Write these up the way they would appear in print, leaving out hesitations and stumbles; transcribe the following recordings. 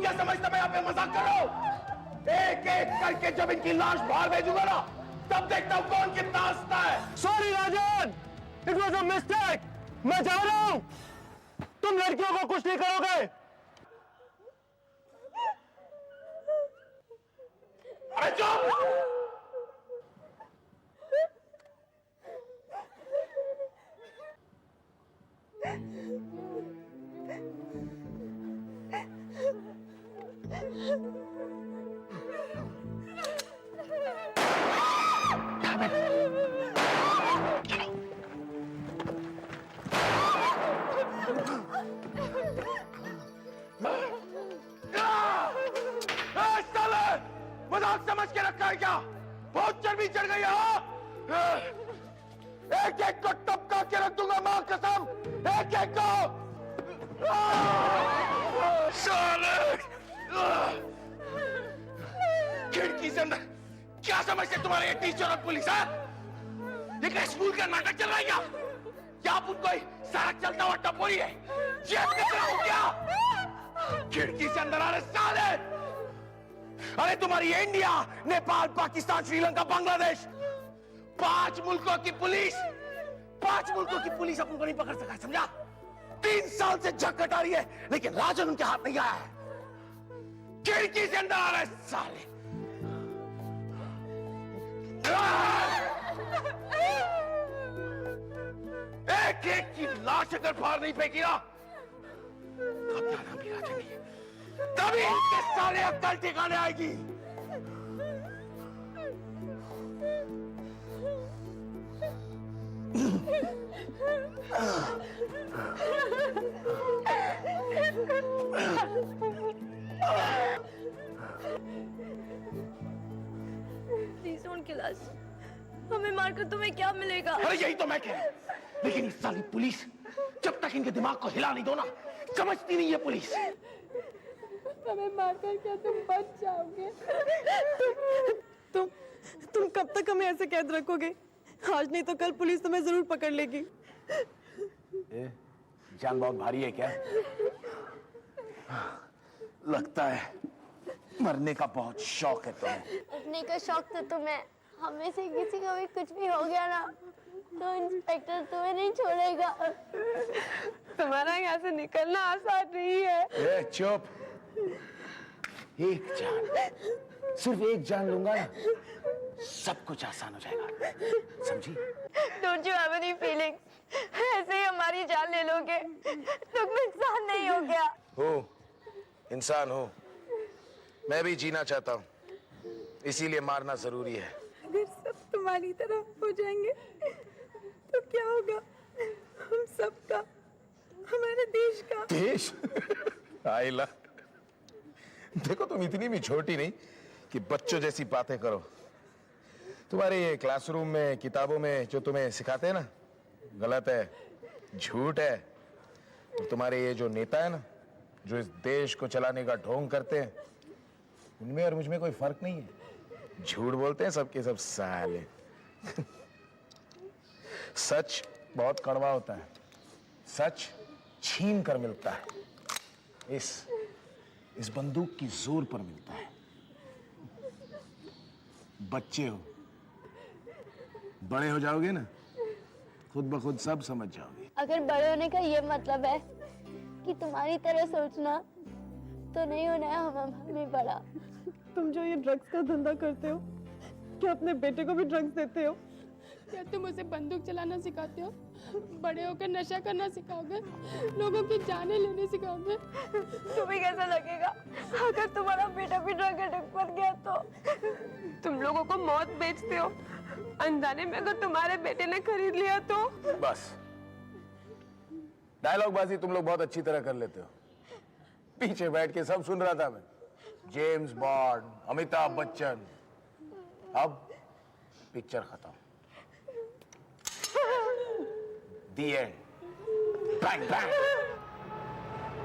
क्या समझते मैं यहाँ पे मजाक कर रहा हूँ? एक एक करके जब इनकी लाश बाहर भेजूंगा ना, तब देखता हूँ कौन कितना हंसता है। Sorry Rajan, it was a mistake. मैं जा रहा हूं, तुम लड़कियों को कुछ नहीं करोगे। अरे चुप! मजाक समझ के रखा है क्या? बहुत चर्बी चढ़ गई है। एक एक को टपका के रख दूंगा, मां कसम, एक एक को। साले! खिड़की से अंदर क्या समझते तुम्हारे ये टीचर और पुलिस है? ये क्या स्कूल का नाटक चल रहा है क्या? क्या आप उनको सड़क चलता हुआ टपोरी है? जेब कचरा हो क्या? खिड़की से अंदर आ रहे साले! अरे तुम्हारी इंडिया, नेपाल, पाकिस्तान, श्रीलंका, बांग्लादेश, 5 मुल्कों की पुलिस, 5 मुल्कों की पुलिस अपन को नहीं पकड़ सका, समझा? 3 साल से झक कटा रही है, लेकिन राजन उनके हाथ नहीं आया है। खिड़की से अंदर आ रहे साले। एक एक की लाश अगर बाहर नहीं फेंकी ना, तब जाना भी राजन की, तभी इनके सारे अक्कल ठिकाने आएगी। प्लीज डोंट किल अस। हमें मारकर तुम्हें क्या मिलेगा? अरे यही तो मैं कह रहा हूं, लेकिन इस साली पुलिस जब तक इनके दिमाग को हिला नहीं दो ना, समझती नहीं है पुलिस। हमें मारकर क्या तुम बच जाओगे? तुम कब तक हमें ऐसे कैद रखोगे? आज नहीं तो कल पुलिस तुम्हें जरूर पकड़ लेगी। जान बहुत भारी है क्या? लगता है मरने का बहुत शौक है तुम्हें। मरने का शौक तो तुम्हें, हमें से किसी का भी कुछ भी हो गया ना, तो इंस्पेक्टर तुम्हें नहीं छोड़ेगा। तुम्हारा यहाँ से निकलना आसान नहीं है। चुप! एक जान, सिर्फ एक जान लूंगा ना, सब कुछ आसान हो जाएगा, समझी? Don't you have any feelings? ऐसे ही हमारी जान ले लोगे, तुम इंसान नहीं हो क्या? हो, इंसान हो। मैं भी जीना चाहता हूँ, इसीलिए मारना जरूरी है। अगर सब तुम्हारी तरह हो जाएंगे तो क्या होगा? हम सबका, हमारे देश का। देश? आइला, देखो तुम इतनी भी छोटी नहीं कि बच्चों जैसी बातें करो। तुम्हारे ये क्लासरूम में, किताबों में जो तुम्हें सिखाते हैं ना, गलत है, झूठ है। और तुम्हारे ये जो नेता है ना, जो इस देश को चलाने का ढोंग करते हैं, उनमें और मुझमें कोई फर्क नहीं है। झूठ बोलते हैं सबके सब साले। सच बहुत कड़वा होता है, सच छीन कर मिलता है, इस बंदूक की जोर पर मिलता है। बच्चे हो, बड़े हो जाओगे ना, खुद ब खुद सब समझ जाओगे। अगर बड़े होने का ये मतलब है कि तुम्हारी तरह सोचना, तो नहीं होना है हमें बड़ा। तुम जो ये ड्रग्स का धंधा करते हो, क्या अपने बेटे को भी ड्रग्स देते हो? क्या तुम उसे बंदूक चलाना सिखाते हो? बड़े होकर नशा करना सिखाओगे? लोगों की जानें लेने सिखाओगे? तुम्हें कैसा लगेगा अगर तुम्हारा बेटा भी ड्रग एडिक्ट बन गया तो? तुम लोगों को मौत बेचते हो, अनजाने में अगर तुम्हारे बेटे ने खरीद लिया तो? बस, डायलॉग बाजी तुम लोग बहुत अच्छी तरह कर लेते हो। पीछे बैठ के सब सुन रहा था मैं। जेम्स बॉन्ड, अमिताभ बच्चन, अब पिक्चर खत्म। The end. Bang, bang.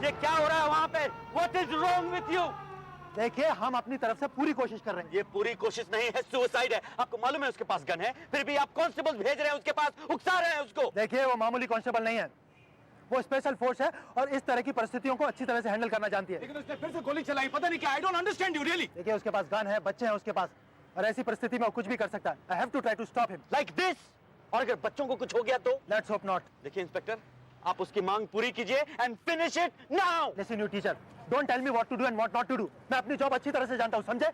ये क्या हो रहा है वहां पे? What is wrong with you? देखिए, हम अपनी तरफ से पूरी कोशिश कर रहे हैं। ये पूरी कोशिश नहीं है, सुसाइड है। आपको मालूम है उसके पास गन है, फिर भी आप कांस्टेबल भेज रहे हैं उसके पास, उकसा रहे हैं उसको। देखिए, वो मामूली कांस्टेबल नहीं है, वो स्पेशल फोर्स है और इस तरह की परिस्थितियों को अच्छी तरह से हैंडल करना जानती है। लेकिन उसने फिर से गोली चलाई, पता नहीं क्या। I don't understand you really. देखिए उसके पास गन है, बच्चे हैं उसके पास, और ऐसी परिस्थिति में वो कुछ भी कर सकता है। I have to try to stop him like this. और अगर बच्चों को कुछ हो गया तो? Let's hope not. देखिए इंस्पेक्टर, आप उसकी मांग पूरी कीजिए and finish it now. Listen you teacher, don't tell me what to do and what not to do. मैं अपनी जॉब अच्छी तरह से जानता हूं, समझे?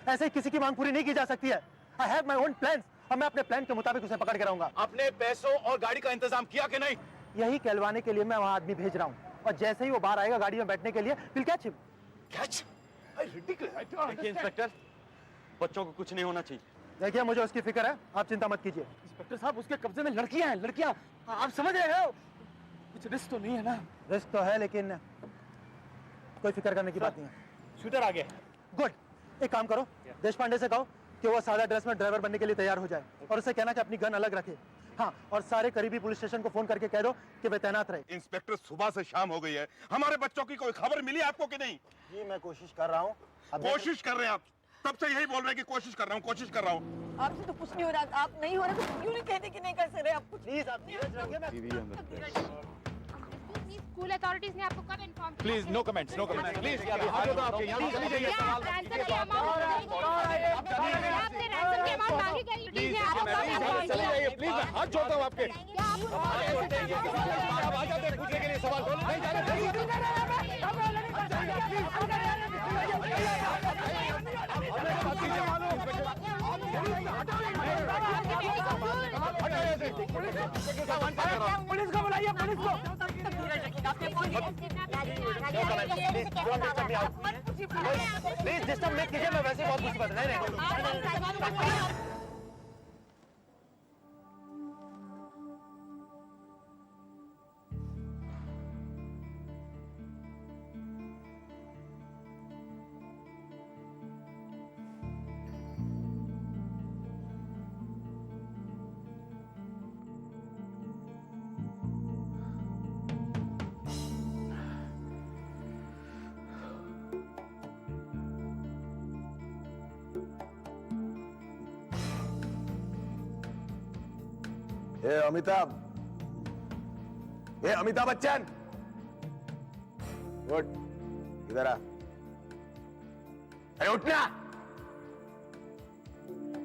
ऐसे ही किसी की मांग पूरी नहीं की जा सकती है। I have my own plans और मैं अपने प्लान के मुताबिक उसे पकड़ के रहूंगा। अपने पैसों और गाड़ी का इंतजाम किया कि नहीं? यही कहलवाने के लिए मैं वहां आदमी भेज रहा हूं, और जैसे ही वो बाहर आएगा गाड़ी में बैठने के लिए, विल कैच हिम। कैच? देखिए इंस्पेक्टर, बच्चों को कुछ नहीं होना चाहिए। देखिए मुझे उसकी फिक्र है, आप चिंता मत कीजिए। इंस्पेक्टर साहब, उसके कब्जे में लड़कियां हैं, लड़कियां। आप समझ रहे हो? कुछ रिस्क तो नहीं है ना? रिस्क तो है, लेकिन कोई फिक्र करने की बात नहीं है। शूटर आ गए। गुड, एक काम करो, देश पांडे से कहो कि वो सादा ड्रेस में ड्राइवर बनने के लिए तैयार हो जाए, और उसे कहना कि अपनी गन अलग रखे। हाँ, और सारे करीबी पुलिस स्टेशन को फोन करके कह दो कि वे तैनात रहे। इंस्पेक्टर, सुबह से शाम हो गई है, हमारे बच्चों की कोई खबर मिली आपको कि नहीं? जी मैं कोशिश कर रहा हूँ। कोशिश कर रहे हैं आप? तब से यही बोल रहे हैं कि कोशिश कर रहा हूँ, कोशिश कर रहा हूँ। आपसे तो कुछ नहीं हो रहा, आप नहीं हो रहे तो क्यों नहीं कहते कि नहीं कर सकते आप कुछ? प्लीज आप धीरज रखिए। मैं स्कूल अथॉरिटीज ने आपको कब इन्फॉर्म किया? Please no comments, no comments, please. क्या आप रैंसम की अमाउंट आपने रैंसम की अमाउंट मांगी क्या यूटीज ने आपको कब इन्फॉर्म किया? प्लीज, मैं हाथ जोड़ता हूँ आपके। क्या आप आप आ जाते हैं पूछने के लिए सवाल। नहीं जाने पुलिस को बुलाइए, पुलिस को। प्लीज डिस्टर्ब मत कीजिए, मैं वैसे बहुत मुसीबत नहीं। अमिताभ, अमिताभ बच्चन, उठ, इधर आ। अरे उठना।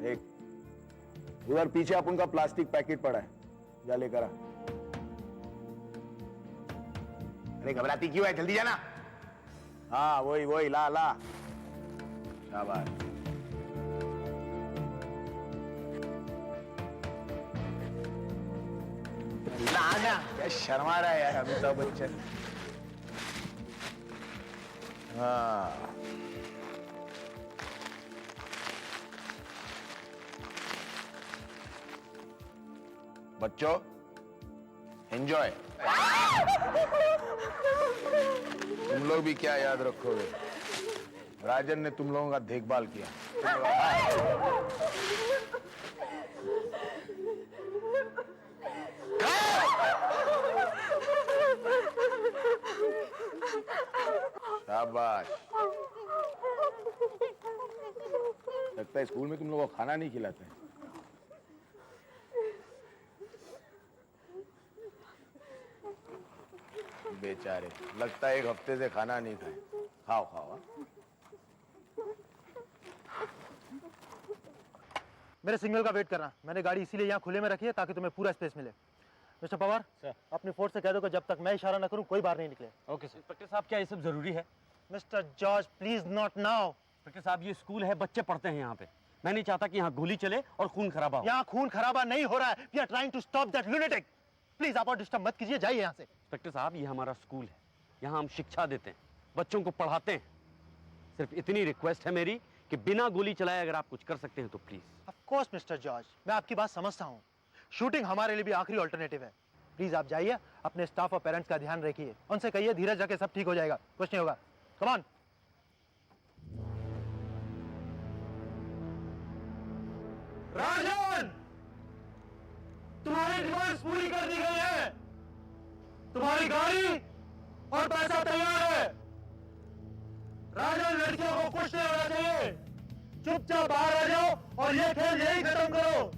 एक उधर पीछे अपन का प्लास्टिक पैकेट पड़ा है, जा लेकर आ। अरे घबराती क्यों है, जल्दी जाना। हाँ वही वही, ला ला, शाबाश। लाना, क्या शर्मा रहा है यार अमिताभ बच्चन। हाँ बच्चों, एंजॉय। तुम लोग भी क्या याद रखोगे, राजन ने तुम लोगों का देखभाल किया। शाबाश। लगता है स्कूल में तुम लोगों को खाना नहीं खिलाते। बेचारे, लगता है एक हफ्ते से खाना नहीं खाए। खाओ खाओ। मेरे सिग्नल का वेट करना। मैंने गाड़ी इसीलिए यहाँ खुले में रखी है ताकि तुम्हें पूरा स्पेस मिले। मिस्टर पवार, अपनी फोर्स से कह दो कि जब तक मैं इशारा न करूं कोई बाहर नहीं निकले। Okay sir. इंस्पेक्टर साहब, क्या ये सब जरूरी है? Mister George, please not now. Inspector साहब, ये स्कूल है, बच्चे पढ़ते हैं यहाँ पे। मैं नहीं चाहता कि यहाँ गोली चले और खून खराबा हो। यहाँ खून खराबा नहीं हो रहा है। We are trying to stop that lunatic. Please आप और डिस्टर्ब मत कीजिए, जाइए यहाँ से। इंस्पेक्टर साहब, ये हमारा स्कूल है, यहाँ हम शिक्षा देते हैं, बच्चों को पढ़ाते हैं। सिर्फ इतनी रिक्वेस्ट है मेरी कि बिना गोली चलाए अगर आप कुछ कर सकते हैं तो please. Of course mister George, मैं आपकी बात समझता हूँ। शूटिंग हमारे लिए भी आखिरी ऑल्टरनेटिव है। प्लीज आप जाइए, अपने स्टाफ और पेरेंट्स का ध्यान रखिए। उनसे कहिए धीरज रखे, सब ठीक हो जाएगा, कुछ नहीं होगा। Come on. राजन, तुम्हारी डिमांड्स पूरी कर दी गई है। तुम्हारी गाड़ी और पैसा तैयार है। राजन, लड़कियों को कुछ नहीं होना चाहिए। चुपचाप बाहर आ जाओ और ये खेल यही खत्म करो।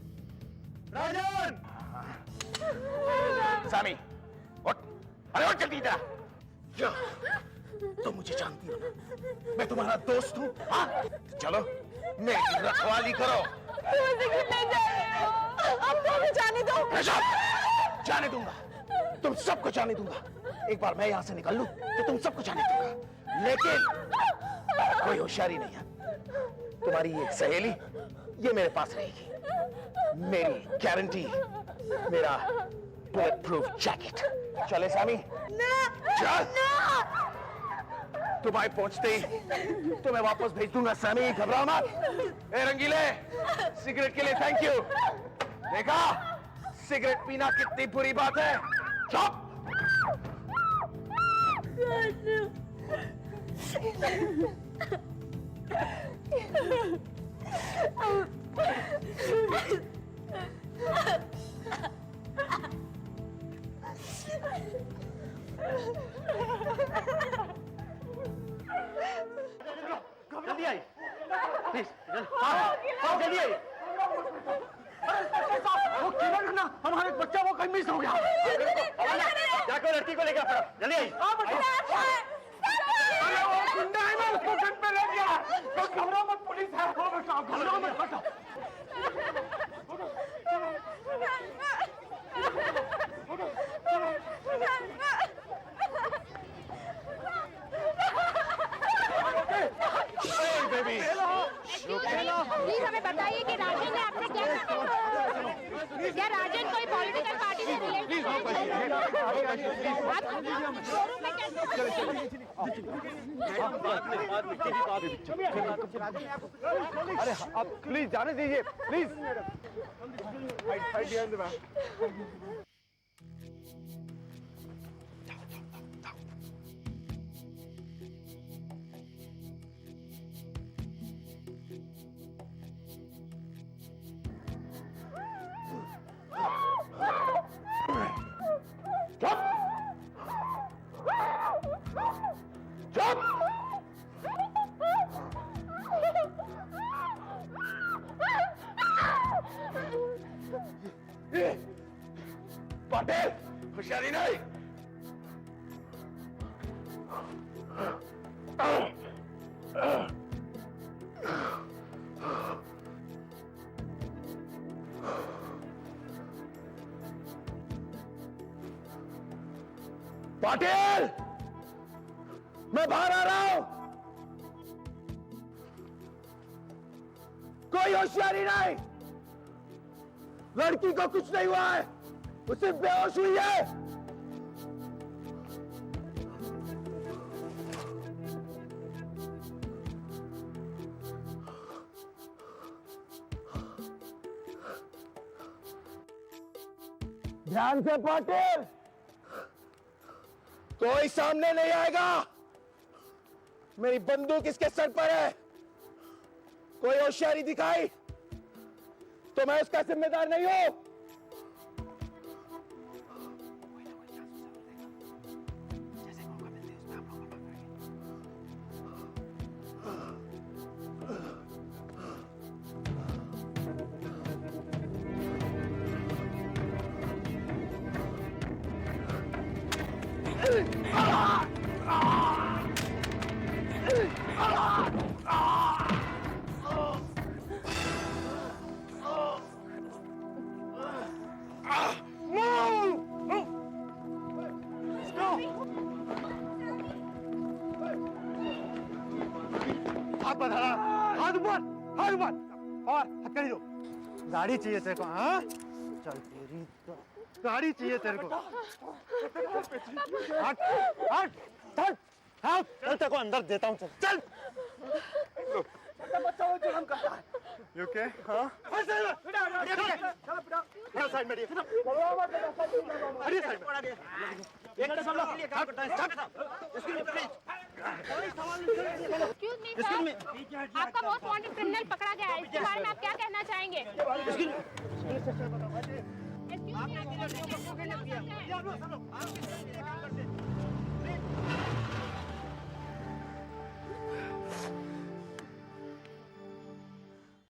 राजन! सामी, उठ। अरे और जल्दी इधर। क्या तुम मुझे जानती हो ना, मैं तुम्हारा दोस्त हूँ। हाँ चलो मेरी रखवाली करो। जाने दो। जाने दूंगा, तुम सबको जाने दूंगा। एक बार मैं यहाँ से निकल लूं तो तुम सबको जाने दूंगा, लेकिन कोई होशियारी नहीं है। तुम्हारी ये सहेली ये मेरे पास रहेगी, मेरी गारंटी, मेरा बुलेट प्रूफ जैकेट। चले सामी, चल। तुम्हारे पहुंचते ही तुम्हें वापस भेज दूंगा सामी, घबराओ मत। ए रंगीले, सिगरेट के लिए थैंक यू। देखा सिगरेट पीना कितनी बुरी बात है। चुप। जल्दी आई प्लीज। जल्दी आई। वो किरण ना हमारे बच्चा वो कहीं मिस हो गया। जाकर लड़की को लेकर जल्दी आई। अरे वो गुंडा है ना, उसको गन पे ले गया। तो घबराओ मत, पुलिस है। घबराओ मत, बचाओ। प्लीज हमें बताइए कि राजन ने आपसे क्या राजन कोई पॉलिटिकल पार्टी से रिलेटेड है? अरे आप प्लीज जाने दीजिए प्लीज। पाटिल, होशियारी नहीं। पाटिल, मैं बाहर आ रहा हूं। कोई होशियारी नहीं। लड़की को कुछ नहीं हुआ है, वो सिर्फ बेहोश हुई है। ध्यान से पाटिल, कोई सामने नहीं आएगा। मेरी बंदूक इसके सर पर है। कोई होशियारी दिखाई तो मैं उसका जिम्मेदार नहीं हूं। हाथ बढ़ा, हाथ ऊपर, हाथ ऊपर, और हथकड़ी दो। गाड़ी चाहिए तेरे को? हाँ चल, तेरी तो गाड़ी चाहिए तेरे को। हट हट चल, हाँ चल, तेरे को अंदर देता हूँ। चल चल। बच्चा वो जुर्म करता है। You okay? हाँ साइड में, हरिए साइड में। Excuse me, sir. आपका मोस्ट वांटेड क्रिमिनल पकड़ा गया है, इसके बारे में आप क्या कहना चाहेंगे? Excuse me,